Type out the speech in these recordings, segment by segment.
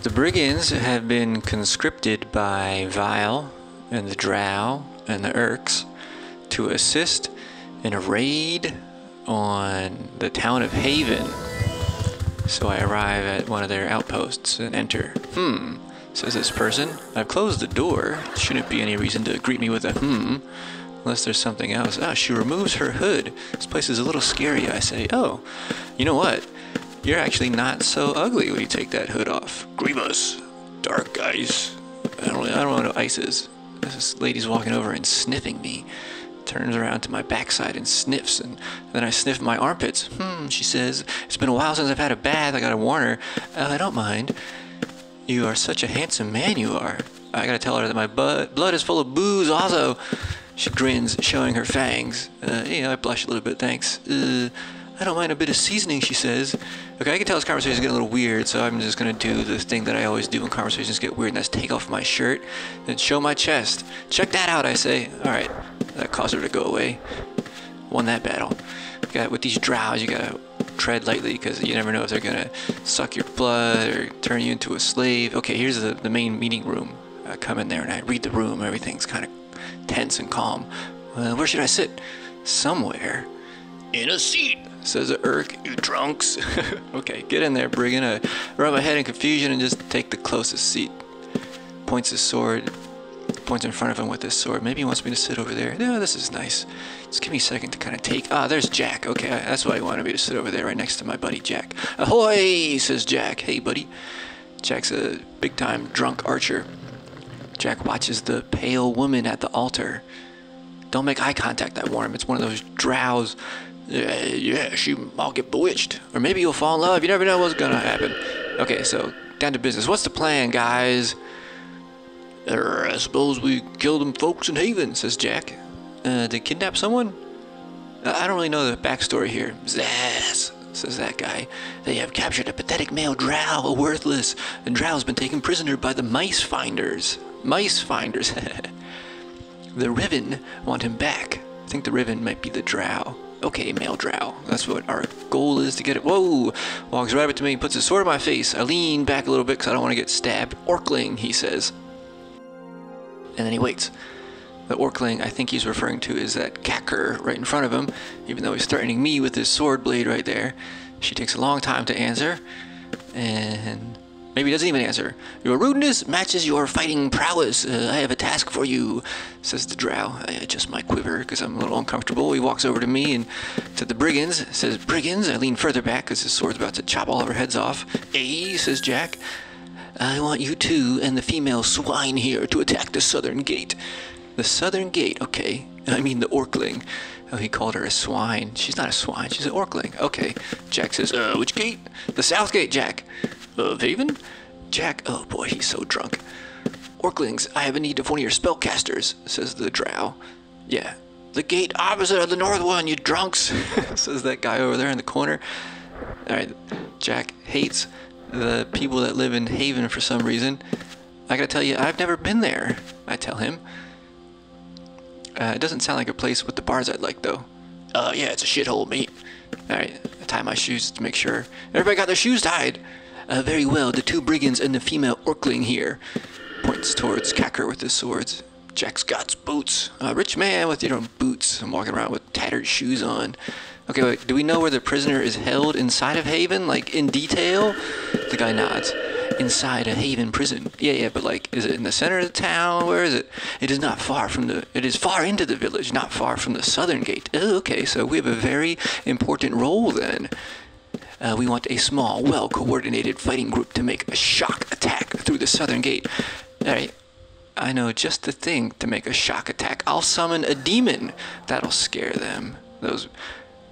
The Brigands have been conscripted by Vile and the Drow and the Urks to assist in a raid on the town of Haven. So I arrive at one of their outposts and enter. Says this person. I've closed the door. Shouldn't be any reason to greet me with a unless there's something else. Ah, she removes her hood. This place is a little scary, I say. Oh, you know what? You're actually not so ugly when you take that hood off. Grievous. Dark ice. I don't know what ice is. This lady's walking over and sniffing me. Turns around to my backside and sniffs, and then I sniff my armpits. She says, it's been a while since I've had a bath. I gotta warn her. I don't mind. You are such a handsome man, you are. I gotta tell her that my blood is full of booze also. She grins, showing her fangs. I blush a little bit, thanks. I don't mind a bit of seasoning, she says. Okay, I can tell this conversation is getting a little weird, so I'm just gonna do the thing that I always do when conversations get weird, and that's take off my shirt and show my chest. Check that out, I say. Alright, that caused her to go away. Won that battle. With these drows, you gotta tread lightly, because you never know if they're gonna suck your blood or turn you into a slave. Okay, here's the main meeting room. I come in there and I read the room. Everything's kind of tense and calm. Where should I sit? Somewhere. In a seat, says a Urk, you drunks. Okay, get in there, Brigand. I rub my head in confusion and just take the closest seat. Points his sword. Points in front of him with his sword. Maybe he wants me to sit over there. No, this is nice. Just give me a second to kind of take... Ah, there's Jack. Okay, that's why he wanted me to sit over there right next to my buddy Jack. Ahoy, says Jack. Hey, buddy. Jack's a big-time drunk archer. Jack watches the pale woman at the altar. Don't make eye contact, I warn him. It's one of those drows. Yeah, I'll get bewitched. Or maybe you'll fall in love. You never know what's gonna happen. Okay, so, down to business. What's the plan, guys? I suppose we kill them folks in Haven, says Jack. They kidnap someone? I don't really know the backstory here. Zazz, says that guy. They have captured a pathetic male drow, a worthless. The drow's been taken prisoner by the mice finders. Mice finders. The Riven want him back. I think the Riven might be the drow. Okay, male drow. That's what our goal is, to get it. Whoa! Walks right up to me, puts his sword in my face. I lean back a little bit because I don't want to get stabbed. Orkling, he says. And then he waits. The Orkling I think he's referring to is that Kacker right in front of him, even though he's threatening me with his sword blade right there. She takes a long time to answer, and maybe doesn't even answer. Your rudeness matches your fighting prowess. I have a task for you, says the drow. I adjust my quiver because I'm a little uncomfortable. He walks over to me and to the Brigands, says, Brigands. I lean further back because his sword's about to chop all of our heads off. Hey, says Jack. I want you two and the female swine here to attack the southern gate. The southern gate, okay. I mean the Orkling. Oh, he called her a swine. She's not a swine, she's an Orkling. Okay. Jack says, which gate? The south gate, Jack. Of Haven? Jack, oh boy, he's so drunk. Orklings, I have a need of one of your spellcasters, says the drow. Yeah. The gate opposite of the north one, you drunks, says that guy over there in the corner. Alright, Jack hates the people that live in Haven for some reason. I gotta tell you, I've never been there, I tell him. It doesn't sound like a place with the bars I'd like, though. Yeah, it's a shithole, mate. Alright, I tie my shoes to make sure. Everybody got their shoes tied. Very well, the two Brigands and the female Orkling here. Points towards Kacker with his swords. Jack's got boots. A rich man with your own boots. I'm walking around with tattered shoes on. Okay, wait, do we know where the prisoner is held inside of Haven? Like, in detail? The guy nods. Inside a Haven prison. Yeah, but like, is it in the center of the town? Where is it? It is not far from the... It is far into the village, not far from the southern gate. Oh, okay, so we have a very important role then. We want a small, well-coordinated fighting group to make a shock attack through the southern gate. Alright, I know just the thing to make a shock attack. I'll summon a demon. That'll scare them. Those...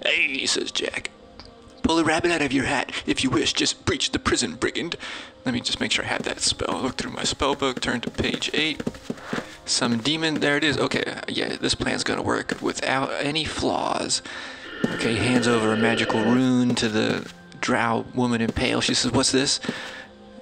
Hey, says Jack. Pull a rabbit out of your hat. If you wish, just breach the prison, Brigand. Let me just make sure I have that spell. Look through my spell book, turn to page 8. Some demon, there it is. Okay, yeah, this plan's gonna work without any flaws. Okay, hands over a magical rune to the drow woman in pale. She says, what's this?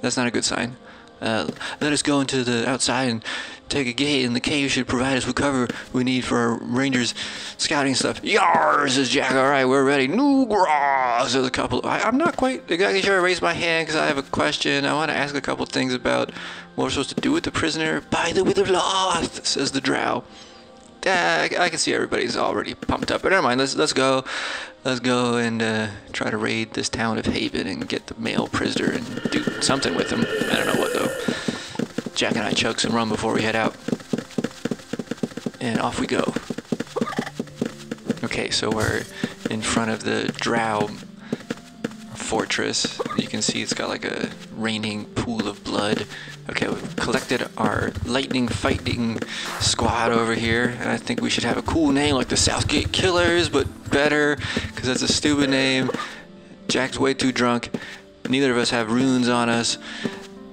That's not a good sign. Let us go into the outside and take a gate, and the cave should provide us with cover we need for our rangers scouting stuff. Yar, says Jack. All right, we're ready. Noogra, says a couple. I'm not quite exactly sure. I raised my hand because I have a question. I want to ask a couple things about what we're supposed to do with the prisoner. By the Witherloth, says the Drow. I can see everybody's already pumped up, but never mind. Let's go. Let's go and try to raid this town of Haven and get the male prisoner and do something with him. I don't know what though. Jack and I chug some rum before we head out, and off we go. Okay, so we're in front of the Drow fortress. You can see it's got like a raining pool of blood. Okay, we've collected our lightning fighting squad over here, and I think we should have a cool name like the Southgate Killers, but better, because that's a stupid name. Jack's way too drunk. Neither of us have runes on us.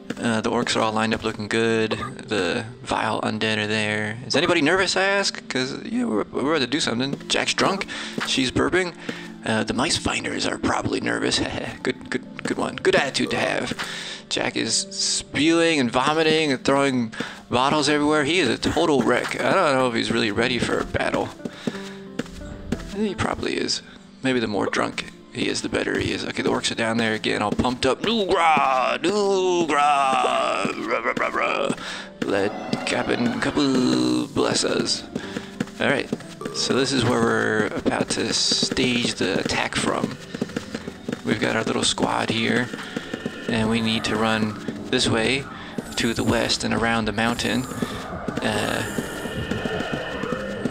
The orcs are all lined up looking good. The vile undead are there. Is anybody nervous, I ask? Because yeah, we're about to do something. Jack's drunk. She's burping. The mice finders are probably nervous. Good one. Good attitude to have. Jack is spewing and vomiting and throwing bottles everywhere. He is a total wreck. I don't know if he's really ready for a battle. He probably is. Maybe the more drunk he is, the better he is. Okay, the orcs are down there again, all pumped up. Noogra! Noogra! Let Captain Kabu bless us. Alright, so this is where we're about to stage the attack from. We've got our little squad here, and we need to run this way to the west and around the mountain.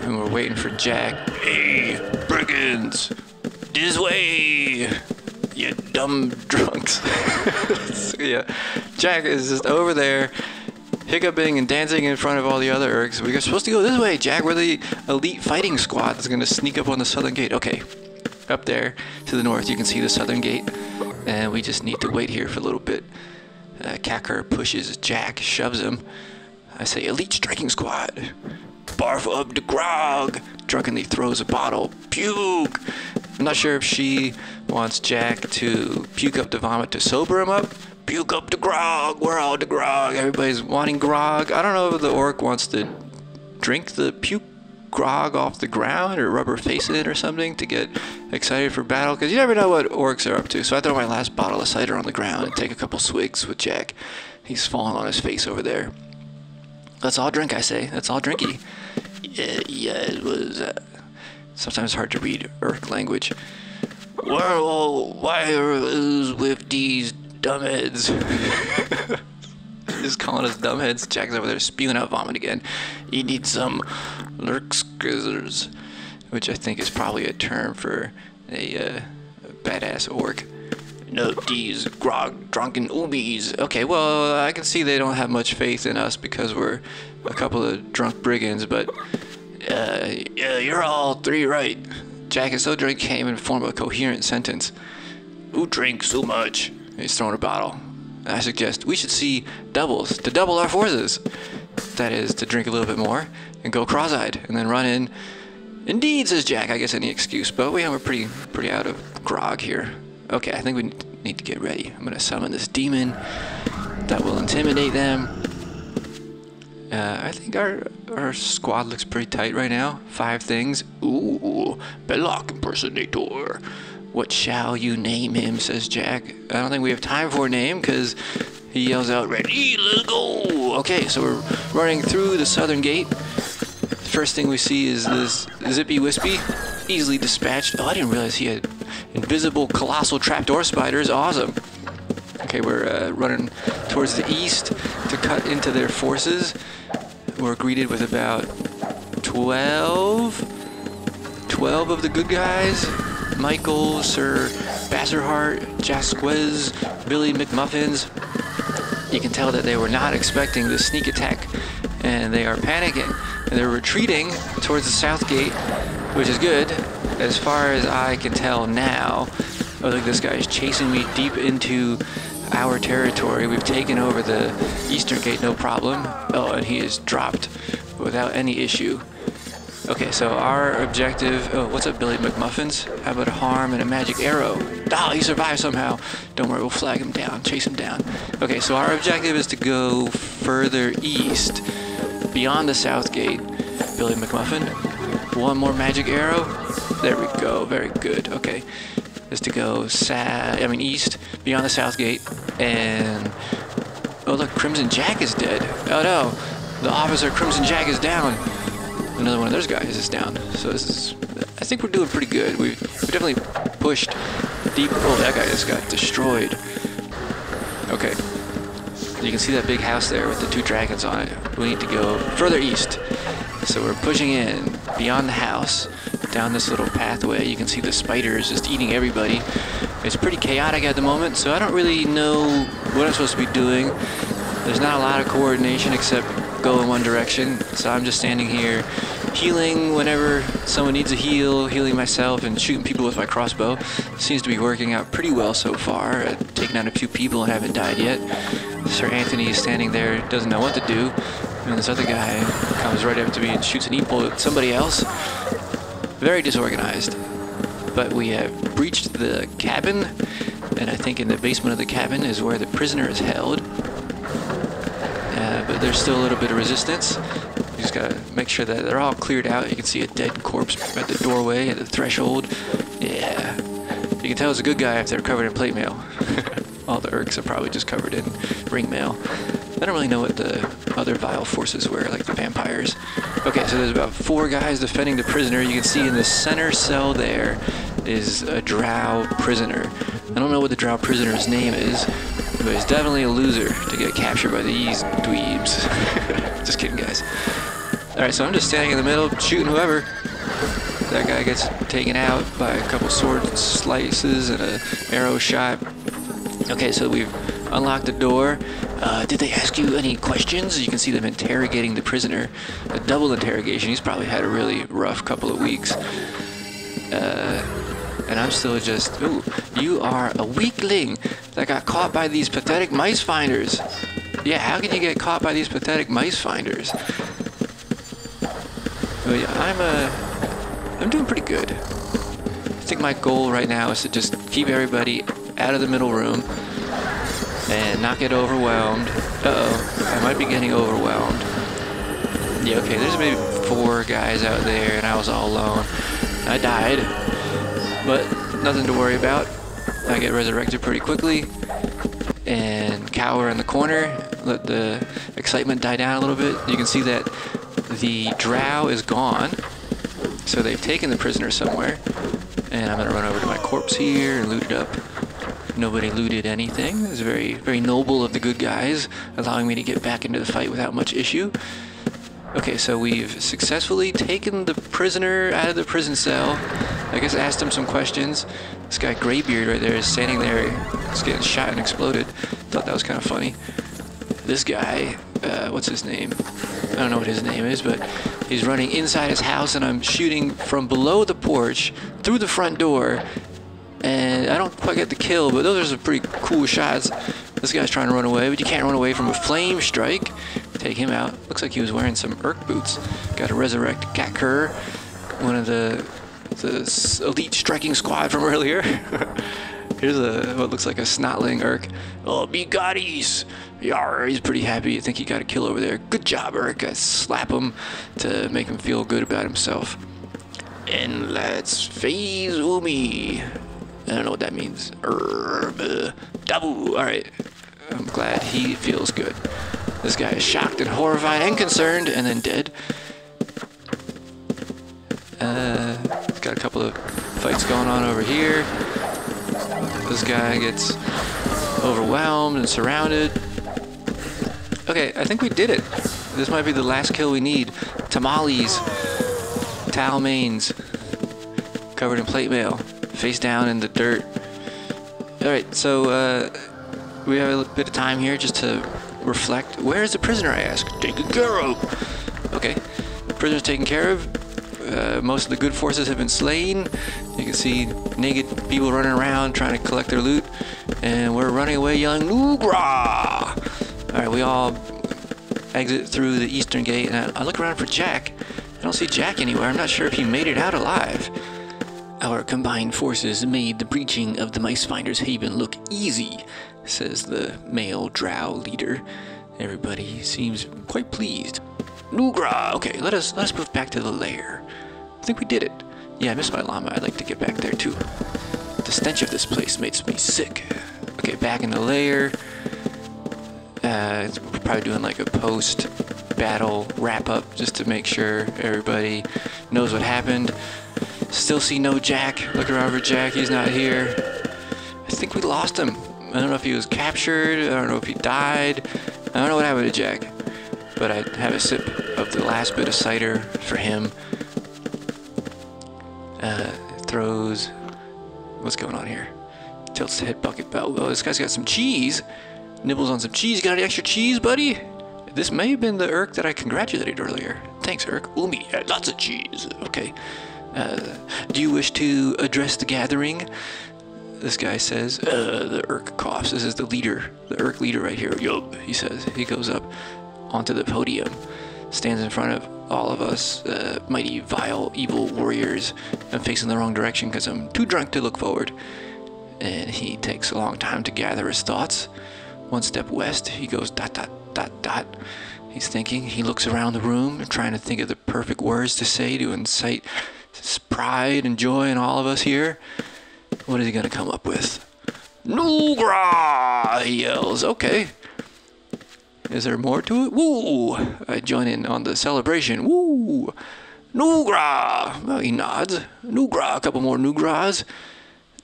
And we're waiting for Jack. Hey, brigands! This way! You dumb drunks. So, yeah, Jack is just over there, hiccuping and dancing in front of all the other Urks. We're supposed to go this way, Jack. We're the elite fighting squad that's going to sneak up on the southern gate. Okay, up there to the north, you can see the southern gate. And we just need to wait here for a little bit. Kacker pushes Jack, shoves him. I say, elite striking squad. Barf up the grog. Drunkenly throws a bottle. Puke. I'm not sure if she wants Jack to puke up the vomit to sober him up. Puke up the grog. We're all the grog. Everybody's wanting grog. I don't know if the orc wants to drink the puke grog off the ground or rub her face in it or something to get excited for battle, because you never know what orcs are up to. So I throw my last bottle of cider on the ground and take a couple swigs with Jack. He's falling on his face over there. Let's all drink, I say. Let's all drinky. Yeah, it was sometimes hard to read Urk language. Well, why is with these dumbheads? Just calling us dumbheads. Jack's over there spewing out vomit again. You need some lurkskizzers, which I think is probably a term for a badass orc. No, these grog drunken oobies. Okay, well, I can see they don't have much faith in us because we're a couple of drunk brigands, but yeah, you're all three right. Jack is so drunk he can't even form a coherent sentence. Who drinks so much? He's throwing a bottle. I suggest we should see doubles to double our forces. That is, to drink a little bit more and go cross-eyed and then run in. Indeed, says Jack. I guess any excuse, but we're pretty out of grog here. Okay, I think we need to get ready. I'm gonna summon this demon that will intimidate them. I think our squad looks pretty tight right now. 5 things. Ooh, Belloc impersonator. What shall you name him, says Jack. I don't think we have time for a name because he yells out, ready, let's go. Okay, so we're running through the southern gate. First thing we see is this Zippy Wispy, easily dispatched. Oh, I didn't realize he had invisible colossal trapdoor spiders. Awesome. Okay, we're running towards the east to cut into their forces. We're greeted with about 12 of the good guys. Michael, Sir Basserhart, Jasquez, Billy McMuffins. You can tell that they were not expecting this sneak attack, and they are panicking. And they're retreating towards the south gate, which is good, as far as I can tell now. Oh, look, this guy is chasing me deep into our territory. We've taken over the eastern gate, no problem. Oh, and he is dropped without any issue. Okay, so our objective... Oh, what's up, Billy McMuffins? How about a harm and a magic arrow? Oh, he survived somehow. Don't worry, we'll flag him down, chase him down. Okay, so our objective is to go further east beyond the south gate. Billy McMuffin. One more magic arrow. There we go. Very good. Okay. Is to go east, beyond the south gate, and oh look, Crimson Jack is dead. Oh no, the officer Crimson Jack is down. Another one of those guys is down. So this is, I think we're doing pretty good. We definitely pushed deep. Oh, that guy just got destroyed. Okay, you can see that big house there with the 2 dragons on it. We need to go further east. So we're pushing in beyond the house, down this little pathway. You can see the spiders just eating everybody. It's pretty chaotic at the moment, so I don't really know what I'm supposed to be doing. There's not a lot of coordination except go in one direction. So I'm just standing here healing whenever someone needs a heal, healing myself, and shooting people with my crossbow. Seems to be working out pretty well so far. I've taken out a few people and haven't died yet. Sir Anthony is standing there, doesn't know what to do. And this other guy comes right up to me and shoots an eagle at somebody else. Very disorganized. But we have breached the cabin, and I think in the basement of the cabin is where the prisoner is held. But there's still a little bit of resistance. You just gotta make sure that they're all cleared out. You can see a dead corpse at the doorway, at the threshold. Yeah. You can tell it's a good guy if they're covered in plate mail. All the Urks are probably just covered in ring mail. I don't really know what the other vile forces were, like the vampires. Okay, so there's about 4 guys defending the prisoner. You can see in the center cell there is a Drow prisoner. I don't know what the Drow prisoner's name is, but he's definitely a loser to get captured by these dweebs. Just kidding, guys. Alright, so I'm just standing in the middle, shooting whoever. That guy gets taken out by a couple sword slices and an arrow shot. Okay, so we've unlocked the door. Did they ask you any questions? You can see them interrogating the prisoner. A double interrogation. He's probably had a really rough couple of weeks. And I'm still just... Ooh, you are a weakling that got caught by these pathetic mice finders. Yeah, how can you get caught by these pathetic mice finders? But yeah, I'm doing pretty good. I think my goal right now is to just keep everybody out of the middle room and not get overwhelmed. Uh-oh, I might be getting overwhelmed. Yeah, okay, there's maybe 4 guys out there and I was all alone. I died, but nothing to worry about. I get resurrected pretty quickly and cower in the corner, let the excitement die down a little bit. You can see that the Drow is gone, so they've taken the prisoner somewhere. And I'm gonna run over to my corpse here and loot it up. Nobody looted anything. It's very, very noble of the good guys, allowing me to get back into the fight without much issue. Okay, so we've successfully taken the prisoner out of the prison cell. I guess I asked him some questions. This guy Greybeard right there is standing there, just getting shot and exploded. Thought that was kind of funny. This guy, what's his name? I don't know what his name is, but he's running inside his house and I'm shooting from below the porch through the front door. And I don't quite get the kill, but those are some pretty cool shots. This guy's trying to run away, but you can't run away from a flame strike. Take him out. Looks like he was wearing some Urk boots. Got to resurrect Gakur, one of the elite striking squad from earlier. Here's what looks like a snotling Urk. Oh, Bigattis! Yarr, he's pretty happy. I think he got a kill over there. Good job, Urk. I slap him to make him feel good about himself. And let's phase Umi. I don't know what that means. Dabu. Alright. I'm glad he feels good. This guy is shocked and horrified and concerned and then dead. Got a couple of fights going on over here. This guy gets overwhelmed and surrounded. Okay, I think we did it. This might be the last kill we need. Tamales. Talmains. Covered in plate mail. Face down in the dirt. Alright, so we have a bit of time here just to reflect. Where is the prisoner, I ask? Taken care of. Okay, prisoner's taken care of. Most of the good forces have been slain. You can see naked people running around trying to collect their loot. And we're running away yelling, Nugra! Alright, we all exit through the eastern gate, and I look around for Jack. I don't see Jack anywhere. I'm not sure if he made it out alive. Our combined forces made the breaching of the Mice Finder's Haven look easy, says the male Drow leader. Everybody seems quite pleased. Nugra! Okay, let us move back to the lair. I think we did it. Yeah, I missed my llama. I'd like to get back there too. The stench of this place makes me sick. Okay, back in the lair. We're probably doing like a post-battle wrap-up just to make sure everybody knows what happened. Still see no Jack. Look around for Jack. He's not here. I think we lost him. I don't know if he was captured. I don't know if he died. I don't know what happened to Jack. But I have a sip of the last bit of cider for him. Throws. What's going on here? Tilts the head bucket belt. Oh, this guy's got some cheese. Nibbles on some cheese. Got any extra cheese, buddy? This may have been the Urk that I congratulated earlier. Thanks, Urk. Ooh, me, lots of cheese. Okay. Do you wish to address the gathering? This guy says. The Urk coughs. This is the leader. The Urk leader right here. Yup, he says. He goes up onto the podium. Stands in front of all of us, mighty, vile, evil warriors. I'm facing the wrong direction because I'm too drunk to look forward. And he takes a long time to gather his thoughts. One step west, he goes dot, dot, dot, dot. He's thinking. He looks around the room, trying to think of the perfect words to say to incite pride and joy in all of us here. What is he going to come up with? Nugra! He yells. Okay. Is there more to it? Woo! I join in on the celebration. Woo! Nugra! Well, he nods. Nugra! A couple more Nugras.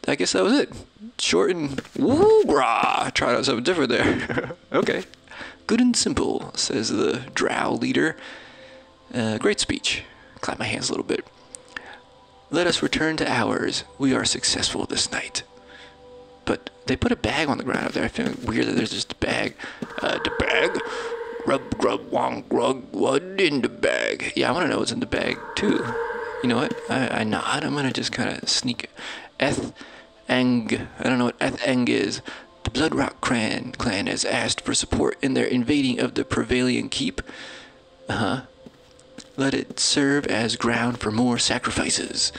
I guess that was it. Short and Woogra! Tried out something different there. Okay. Good and simple, says the Drow leader. Great speech. Clap my hands a little bit. Let us return to ours. We are successful this night. But they put a bag on the ground out there. I feel weird that there's just a bag. The bag? Rub, grub, wong, grug, what in the bag? Yeah, I want to know what's in the bag, too. You know what? I nod. I'm going to just kind of sneak. Eth-Eng. I don't know what Eth-Eng is. The Bloodrock clan has asked for support in their invading of the Prevalian Keep. Let it serve as ground for more sacrifices.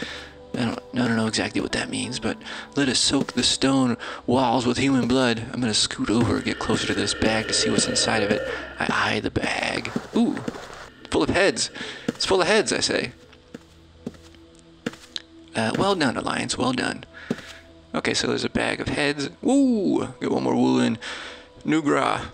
I don't know exactly what that means, but let us soak the stone walls with human blood. I'm going to scoot over, get closer to this bag to see what's inside of it. I eye the bag. Ooh, full of heads. It's full of heads, I say. Well done, Alliance, well done. Okay, so there's a bag of heads. Woo! Get one more woo in. Nugra.